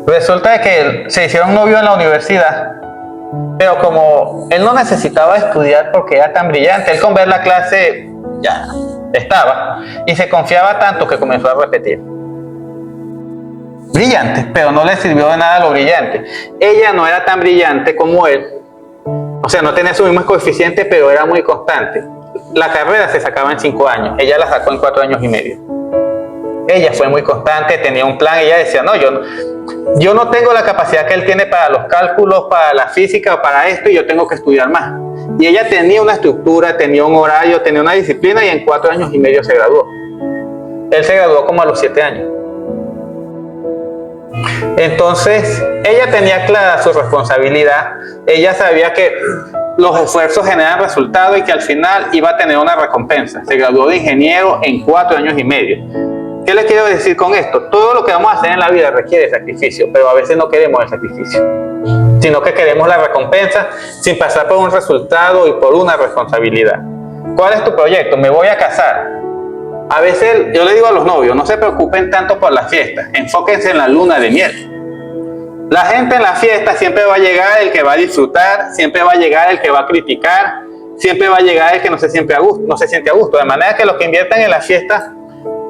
Resulta que se hicieron novios en la universidad, pero como él no necesitaba estudiar porque era tan brillante, él con ver la clase ya estaba. Y se confiaba tanto que comenzó a repetir. Brillante, pero no le sirvió de nada lo brillante. Ella no era tan brillante como él, o sea, no tenía su mismo coeficiente, pero era muy constante. La carrera se sacaba en 5 años, ella la sacó en 4 años y medio. Ella fue muy constante, tenía un plan, ella decía, no, yo no tengo la capacidad que él tiene para los cálculos, para la física o para esto, y yo tengo que estudiar más. Y ella tenía una estructura, tenía un horario, tenía una disciplina, y en 4 años y medio se graduó. Él se graduó como a los 7 años. Entonces, ella tenía clara su responsabilidad, ella sabía que los esfuerzos generan resultados y que al final iba a tener una recompensa. Se graduó de ingeniero en 4 años y medio. ¿Qué les quiero decir con esto? Todo lo que vamos a hacer en la vida requiere sacrificio, pero a veces no queremos el sacrificio, sino que queremos la recompensa sin pasar por un resultado y por una responsabilidad. ¿Cuál es tu proyecto? Me voy a casar. A veces yo le digo a los novios, no se preocupen tanto por las fiestas, enfóquense en la luna de miel. La gente en la fiesta siempre va a llegar el que va a disfrutar, siempre va a llegar el que va a criticar, siempre va a llegar el que no se siente a gusto. De manera que los que inviertan en la fiesta,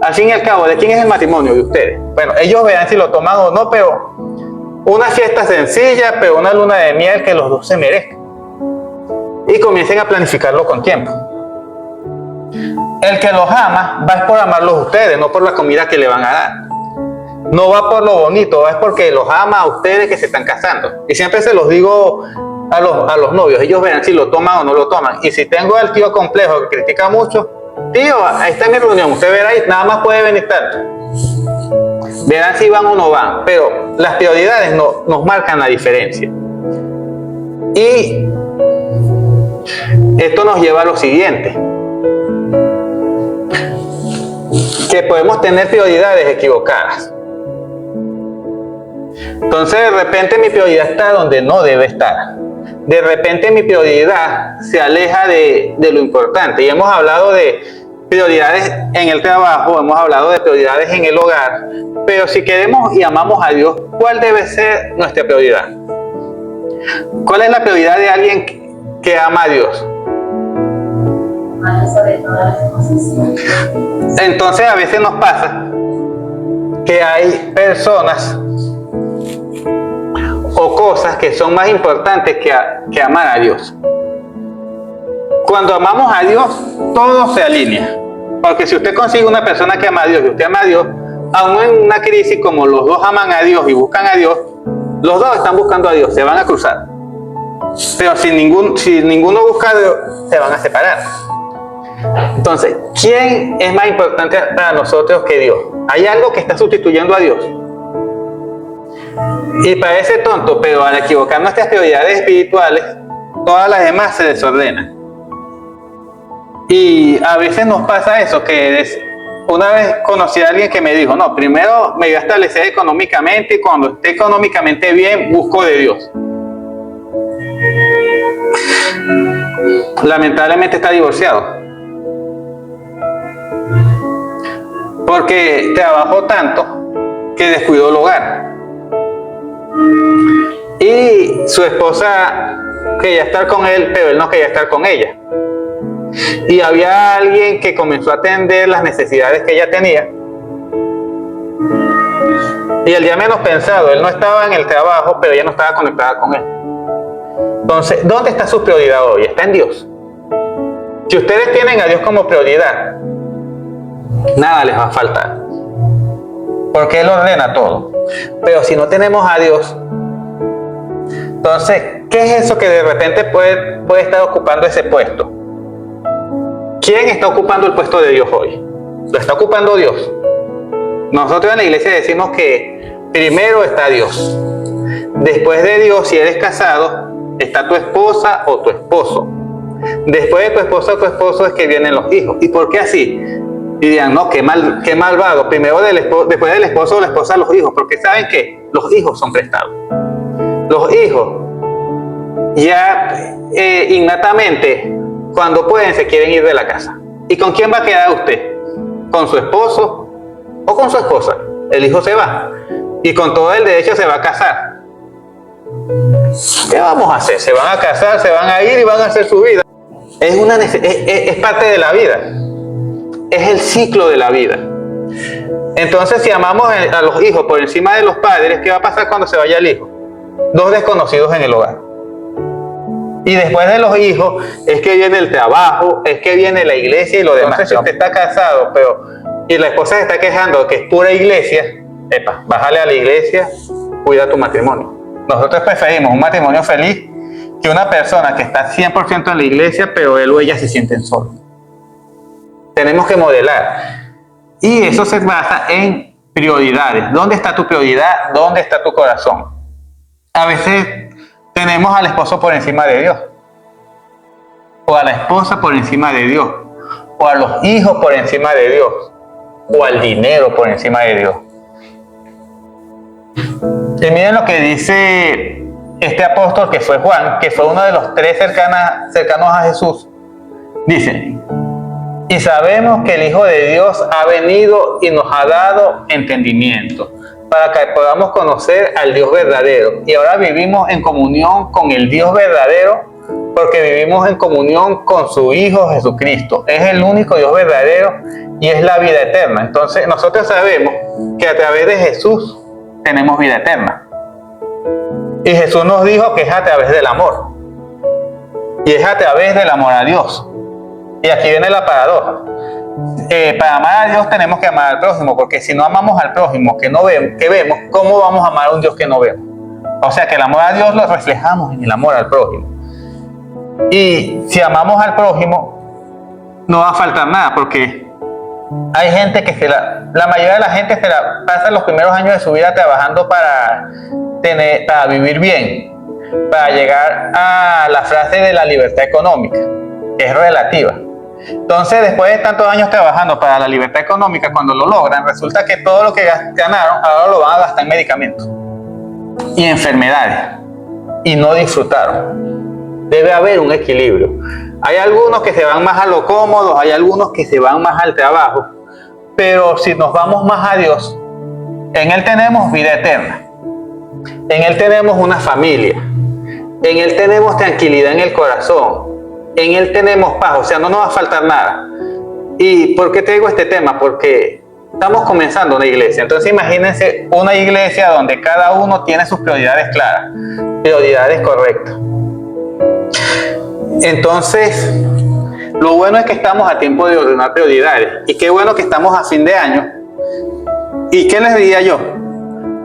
al fin y al cabo, ¿de quién es el matrimonio? De ustedes. Bueno, ellos verán si lo toman o no, pero una fiesta sencilla, pero una luna de miel que los dos se merezcan. Y comiencen a planificarlo con tiempo. El que los ama va por amarlos a ustedes, no por la comida que le van a dar. No va por lo bonito, va porque los ama a ustedes que se están casando. Y siempre se los digo a los novios, ellos verán si lo toman o no lo toman. Y si tengo al tío complejo que critica mucho, tío, ahí está mi reunión, usted verá y nada más puede venir tanto. Verán si van o no van, pero las prioridades nos marcan la diferencia. Y esto nos lleva a lo siguiente, que podemos tener prioridades equivocadas. Entonces de repente mi prioridad está donde no debe estar. De repente mi prioridad se aleja de lo importante. Y hemos hablado de prioridades en el trabajo, hemos hablado de prioridades en el hogar. Pero si queremos y amamos a Dios, ¿cuál debe ser nuestra prioridad? ¿Cuál es la prioridad de alguien que ama a Dios? Entonces a veces nos pasa que hay personas o cosas que son más importantes que amar a Dios. Cuando amamos a Dios, todo se alinea. Porque si usted consigue una persona que ama a Dios y usted ama a Dios, aún en una crisis como los dos aman a Dios y buscan a Dios, los dos están buscando a Dios, se van a cruzar. Pero si ninguno busca a Dios, se van a separar. Entonces, ¿quién es más importante para nosotros que Dios? ¿Hay algo que está sustituyendo a Dios? Y parece tonto, pero al equivocar nuestras prioridades espirituales, todas las demás se desordenan. Y a veces nos pasa eso, que una vez conocí a alguien que me dijo, no, primero me voy a establecer económicamente y cuando esté económicamente bien, busco de Dios. Lamentablemente está divorciado. Porque trabajó tanto que descuidó el hogar. Y su esposa quería estar con él, pero él no quería estar con ella. Y había alguien que comenzó a atender las necesidades que ella tenía. Y el día menos pensado, él no estaba en el trabajo, pero ella no estaba conectada con él. Entonces, ¿dónde está su prioridad hoy? Está en Dios. Si ustedes tienen a Dios como prioridad, nada les va a faltar, porque Él ordena todo. Pero si no tenemos a Dios, entonces, ¿qué es eso que de repente puede estar ocupando ese puesto? ¿Quién está ocupando el puesto de Dios hoy? Lo está ocupando Dios. Nosotros en la iglesia decimos que primero está Dios. Después de Dios, si eres casado, está tu esposa o tu esposo. Después de tu esposa o tu esposo es que vienen los hijos. ¿Y por qué así? Y dirán, no, qué malvado. Primero después del esposo o la esposa, los hijos. Porque ¿saben qué? Los hijos son prestados. Los hijos ya innatamente, cuando pueden, se quieren ir de la casa. ¿Y con quién va a quedar usted? ¿Con su esposo o con su esposa? El hijo se va. Y con todo el derecho se va a casar. ¿Qué vamos a hacer? Se van a casar, se van a ir y van a hacer su vida. Es parte de la vida. Es el ciclo de la vida. Entonces, si amamos a los hijos por encima de los padres, ¿qué va a pasar cuando se vaya el hijo? Dos desconocidos en el hogar. Y después de los hijos, es que viene el trabajo, es que viene la iglesia y lo demás. Entonces, si usted está casado, y la esposa se está quejando que es pura iglesia, bájale a la iglesia, cuida tu matrimonio. Nosotros preferimos un matrimonio feliz que una persona que está 100% en la iglesia, pero él o ella se sienten solos. Tenemos que modelar. Y eso se basa en prioridades. ¿Dónde está tu prioridad? ¿Dónde está tu corazón? A veces tenemos al esposo por encima de Dios, o a la esposa por encima de Dios, o a los hijos por encima de Dios, o al dinero por encima de Dios. Y miren lo que dice este apóstol que fue Juan, que fue uno de los tres cercanos a Jesús. Dice, y sabemos que el Hijo de Dios ha venido y nos ha dado entendimiento, para que podamos conocer al Dios verdadero. Y ahora vivimos en comunión con el Dios verdadero, porque vivimos en comunión con su Hijo Jesucristo. Es el único Dios verdadero y es la vida eterna. Entonces nosotros sabemos que a través de Jesús tenemos vida eterna. Y Jesús nos dijo que es a través del amor. Y es a través del amor a Dios. Y aquí viene la paradoja. Para amar a Dios tenemos que amar al prójimo, porque si no amamos al prójimo que vemos, ¿cómo vamos a amar a un Dios que no vemos? O sea que el amor a Dios lo reflejamos en el amor al prójimo. Y si amamos al prójimo, no va a faltar nada, porque hay gente que la mayoría de la gente se la pasa los primeros años de su vida trabajando para vivir bien, para llegar a la frase de la libertad económica, que es relativa. Entonces, después de tantos años trabajando para la libertad económica, cuando lo logran, resulta que todo lo que ganaron ahora lo van a gastar en medicamentos y enfermedades, y no disfrutaron. Debe haber un equilibrio. Hay algunos que se van más a lo cómodo, hay algunos que se van más al trabajo, pero si nos vamos más a Dios, en Él tenemos vida eterna, en Él tenemos una familia, en Él tenemos tranquilidad en el corazón, en Él tenemos paz, o sea, no nos va a faltar nada. ¿Y por qué te digo este tema? Porque estamos comenzando una iglesia. Entonces imagínense una iglesia donde cada uno tiene sus prioridades claras, prioridades correctas. Entonces Lo bueno es que estamos a tiempo de ordenar prioridades. Y qué bueno que estamos a fin de año. ¿Y qué les diría yo?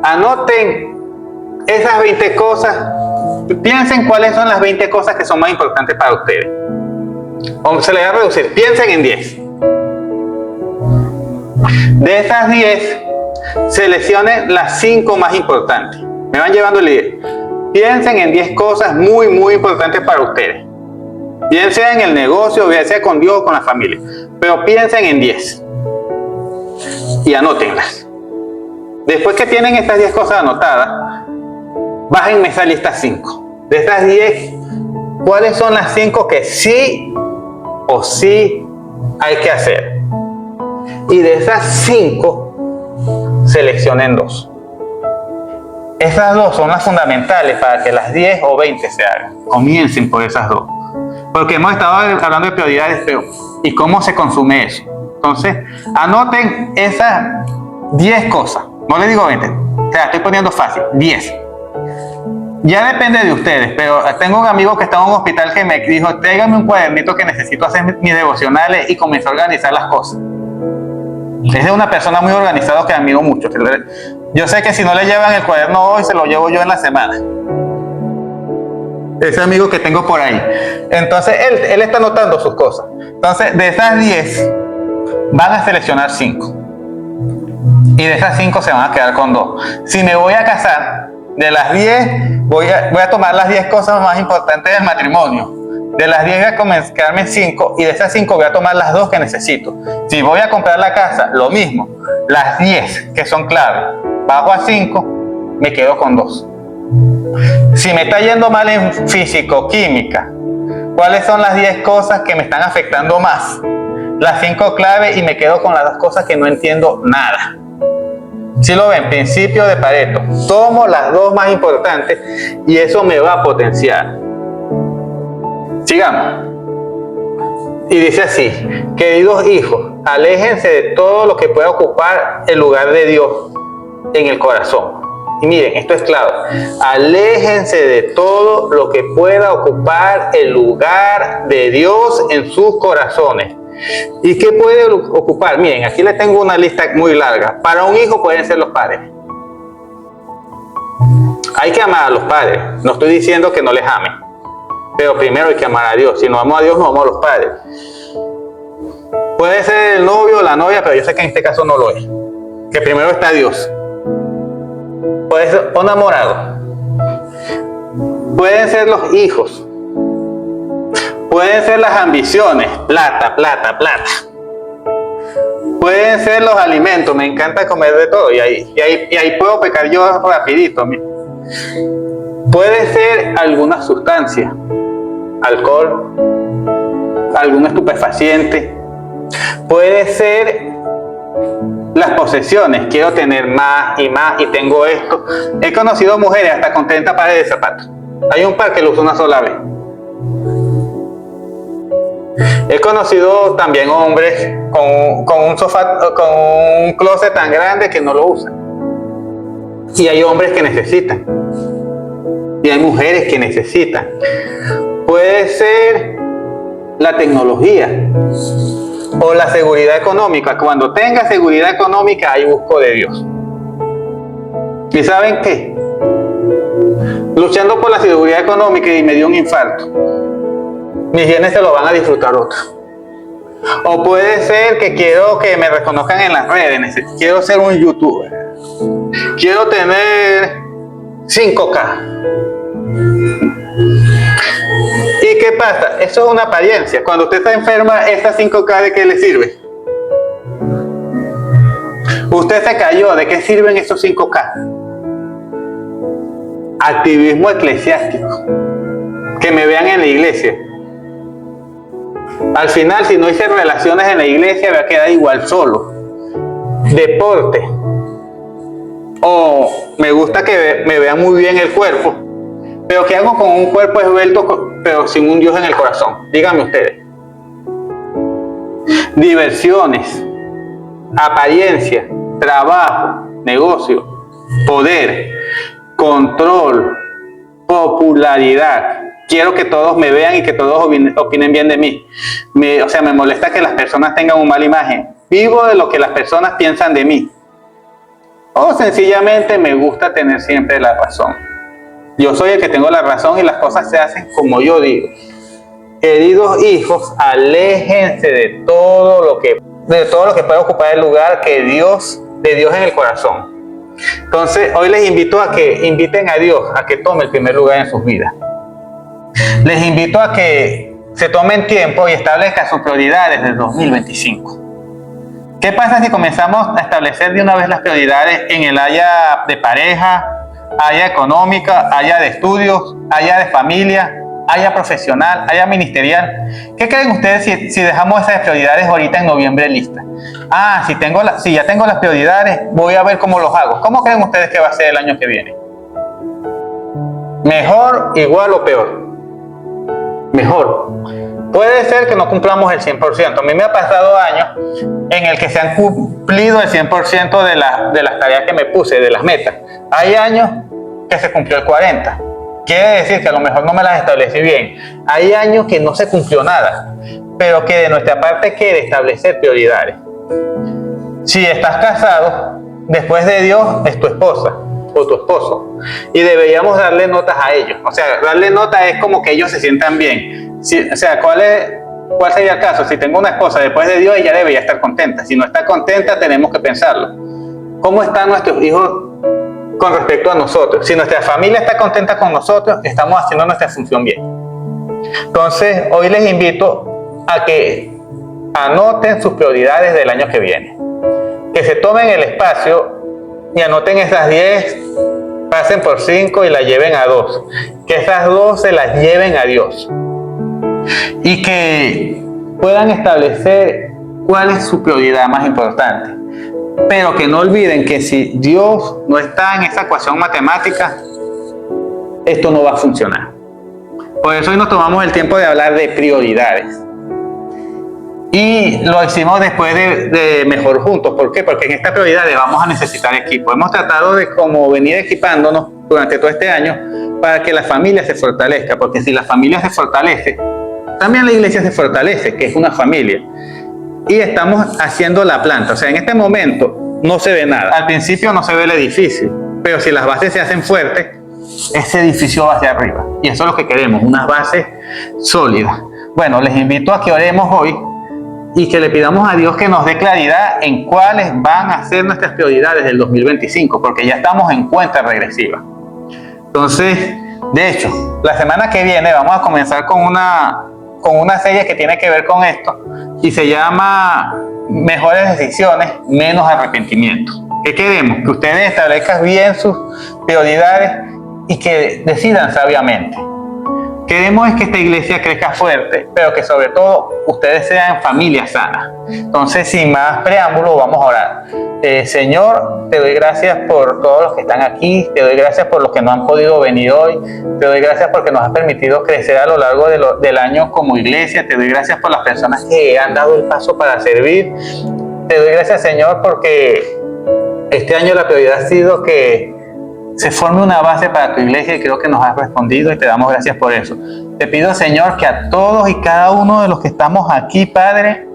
Anoten esas 20 cosas. Piensen cuáles son las 20 cosas que son más importantes para ustedes. O se les va a reducir. Piensen en 10. De esas 10, seleccionen las 5 más importantes. Me van llevando el 10. Piensen en 10 cosas muy, muy importantes para ustedes. Bien sea en el negocio, bien sea con Dios o con la familia. Pero piensen en 10. Y anótenlas. Después que tienen estas 10 cosas anotadas, bájenme esa lista 5. De estas 10, ¿cuáles son las 5 que sí o sí hay que hacer? Y de esas 5, seleccionen 2. Esas 2 son las fundamentales para que las 10 o 20 se hagan. Comiencen por esas 2. Porque hemos estado hablando de prioridades, pero ¿y cómo se consume eso? Entonces, anoten esas 10 cosas. No les digo 20. O sea, estoy poniendo fácil. 10. Ya depende de ustedes, pero tengo un amigo que está en un hospital que me dijo, tráigame un cuadernito que necesito hacer mis devocionales, y comenzó a organizar las cosas. Es de una persona muy organizada que admiro mucho. Yo sé que si no le llevan el cuaderno hoy, se lo llevo yo en la semana. Ese amigo que tengo por ahí. Entonces, él está anotando sus cosas. Entonces, de esas 10, van a seleccionar 5. Y de esas 5 se van a quedar con 2. Si me voy a casar, de las 10, voy a tomar las 10 cosas más importantes del matrimonio. De las 10 voy a quedarme 5, y de esas 5 voy a tomar las 2 que necesito. Si voy a comprar la casa, lo mismo. Las 10 que son clave, bajo a 5, me quedo con 2. Si me está yendo mal en físico, química, ¿cuáles son las 10 cosas que me están afectando más? Las 5 claves, y me quedo con las 2 cosas que no entiendo nada. Si lo ven, principio de Pareto. Tomo las 2 más importantes y eso me va a potenciar. Sigamos. Y dice así: queridos hijos, aléjense de todo lo que pueda ocupar el lugar de Dios en el corazón. Y miren, esto es clave. Aléjense de todo lo que pueda ocupar el lugar de Dios en sus corazones. ¿Y qué puede ocupar? Miren, aquí les tengo una lista muy larga. Para un hijo pueden ser los padres. Hay que amar a los padres. No estoy diciendo que no les amen, pero primero hay que amar a Dios. Si no amamos a Dios, no amamos a los padres. Puede ser el novio o la novia, pero yo sé que en este caso no lo es. Que primero está Dios. Puede ser un enamorado. Pueden ser los hijos. Pueden ser las ambiciones. Plata, plata, plata. Pueden ser los alimentos. Me encanta comer de todo. Y ahí puedo pecar yo rapidito. Puede ser alguna sustancia. Alcohol. Algún estupefaciente. Puede ser las posesiones. Quiero tener más y más, y tengo esto. He conocido mujeres hasta con 30 pares de zapatos. Hay un par que lo usa una sola vez. He conocido también hombres con un sofá, con un closet tan grande que no lo usan. Y hay hombres que necesitan. Y hay mujeres que necesitan. Puede ser la tecnología o la seguridad económica. Cuando tenga seguridad económica, ahí busco de Dios. ¿Y saben qué? Luchando por la seguridad económica y me dio un infarto. Mis bienes se lo van a disfrutar otros. O puede ser que quiero que me reconozcan en las redes. Quiero ser un youtuber. Quiero tener 5K. ¿Y qué pasa? Eso es una apariencia. Cuando usted está enferma, ¿esas 5K de qué le sirve? Usted se cayó. ¿De qué sirven esos 5K? Activismo eclesiástico. Que me vean en la iglesia. Al final, si no hice relaciones en la iglesia, voy a quedar igual solo. Deporte. O me gusta que me vean muy bien el cuerpo. Pero ¿qué hago con un cuerpo esbelto, pero sin un Dios en el corazón? Díganme ustedes. Diversiones, apariencia, trabajo, negocio, poder, control, popularidad. quiero que todos me vean y que todos opinen bien de mí. Me molesta que las personas tengan una mala imagen. Vivo de lo que las personas piensan de mí. O sencillamente me gusta tener siempre la razón. Yo soy el que tengo la razón y las cosas se hacen como yo digo. Queridos hijos, aléjense de todo lo que puede ocupar el lugar de Dios en el corazón. Entonces, hoy les invito a que inviten a Dios a que tome el primer lugar en sus vidas. Les invito a que se tomen tiempo y establezcan sus prioridades del 2025. ¿Qué pasa si comenzamos a establecer de una vez las prioridades en el área de pareja, área económica, área de estudios, área de familia, área profesional, área ministerial? ¿Qué creen ustedes si dejamos esas prioridades ahorita en noviembre listas? Si ya tengo las prioridades, voy a ver cómo los hago. ¿Cómo creen ustedes que va a ser el año que viene? ¿Mejor, igual o peor? Mejor. Puede ser que no cumplamos el 100%. A mí me ha pasado años en el que se han cumplido el 100% de las tareas que me puse, de las metas. Hay años que se cumplió el 40%. Quiere decir que a lo mejor no me las establecí bien. Hay años que no se cumplió nada, pero que de nuestra parte quiere establecer prioridades. Si estás casado, después de Dios es tu esposa o tu esposo, y deberíamos darle notas a ellos. O sea, darle nota es como que ellos se sientan bien. ¿Cuál sería el caso? Si tengo una esposa después de Dios, ella debería estar contenta. Si no está contenta, tenemos que pensarlo. ¿Cómo están nuestros hijos con respecto a nosotros? Si nuestra familia está contenta con nosotros, estamos haciendo nuestra función bien. Entonces, hoy les invito a que anoten sus prioridades del año que viene. Que se tomen el espacio y anoten esas 10, pasen por 5 y las lleven a 2. Que esas 2 se las lleven a Dios. Y que puedan establecer cuál es su prioridad más importante. Pero que no olviden que si Dios no está en esa ecuación matemática, esto no va a funcionar. Por eso hoy nos tomamos el tiempo de hablar de prioridades. Y lo hicimos después de Mejor Juntos. ¿Por qué? Porque en esta prioridad vamos a necesitar equipo. Hemos tratado de como venir equipándonos durante todo este año para que la familia se fortalezca. Porque si la familia se fortalece, también la iglesia se fortalece, que es una familia. Y estamos haciendo la planta. O sea, en este momento no se ve nada. Al principio no se ve el edificio. Pero si las bases se hacen fuertes, ese edificio va hacia arriba. Y eso es lo que queremos, unas bases sólidas. Bueno, les invito a que oremos hoy y que le pidamos a Dios que nos dé claridad en cuáles van a ser nuestras prioridades del 2025, porque ya estamos en cuenta regresiva. Entonces, de hecho, la semana que viene vamos a comenzar con una serie que tiene que ver con esto y se llama Mejores Decisiones, Menos Arrepentimiento. ¿Qué queremos? Que ustedes establezcan bien sus prioridades y que decidan sabiamente. Queremos es que esta iglesia crezca fuerte, pero que sobre todo ustedes sean familias sanas. Entonces, sin más preámbulo, vamos a orar. Señor, te doy gracias por todos los que están aquí, te doy gracias por los que no han podido venir hoy, te doy gracias porque nos has permitido crecer a lo largo del año como iglesia, te doy gracias por las personas que han dado el paso para servir, te doy gracias, Señor, porque este año la prioridad ha sido que se forme una base para tu iglesia y creo que nos has respondido y te damos gracias por eso. Te pido, Señor, que a todos y cada uno de los que estamos aquí, Padre,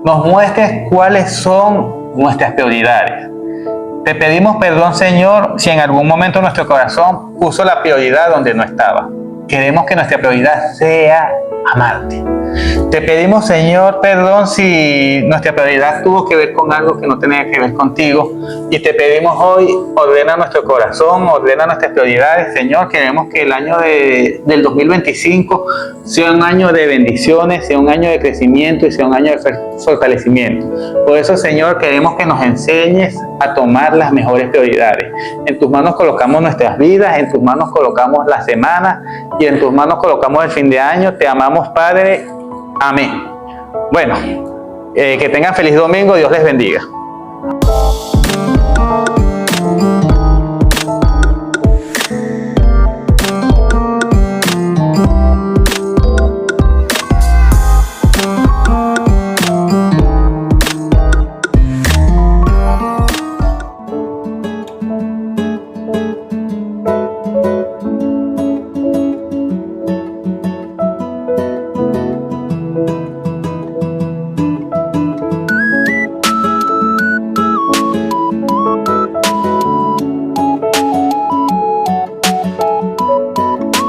nos muestres cuáles son nuestras prioridades. Te pedimos perdón, Señor, si en algún momento nuestro corazón puso la prioridad donde no estaba. Queremos que nuestra prioridad sea amarte. Te pedimos, Señor, perdón si nuestra prioridad tuvo que ver con algo que no tenía que ver contigo. Y te pedimos hoy, ordena nuestro corazón, ordena nuestras prioridades. Señor, queremos que el año del 2025 sea un año de bendiciones, sea un año de crecimiento y sea un año de fortalecimiento. Por eso, Señor, queremos que nos enseñes a tomar las mejores prioridades. En tus manos colocamos nuestras vidas, en tus manos colocamos la semana y en tus manos colocamos el fin de año. Te amamos, Padre. Amén. Bueno, que tengan feliz domingo. Dios les bendiga.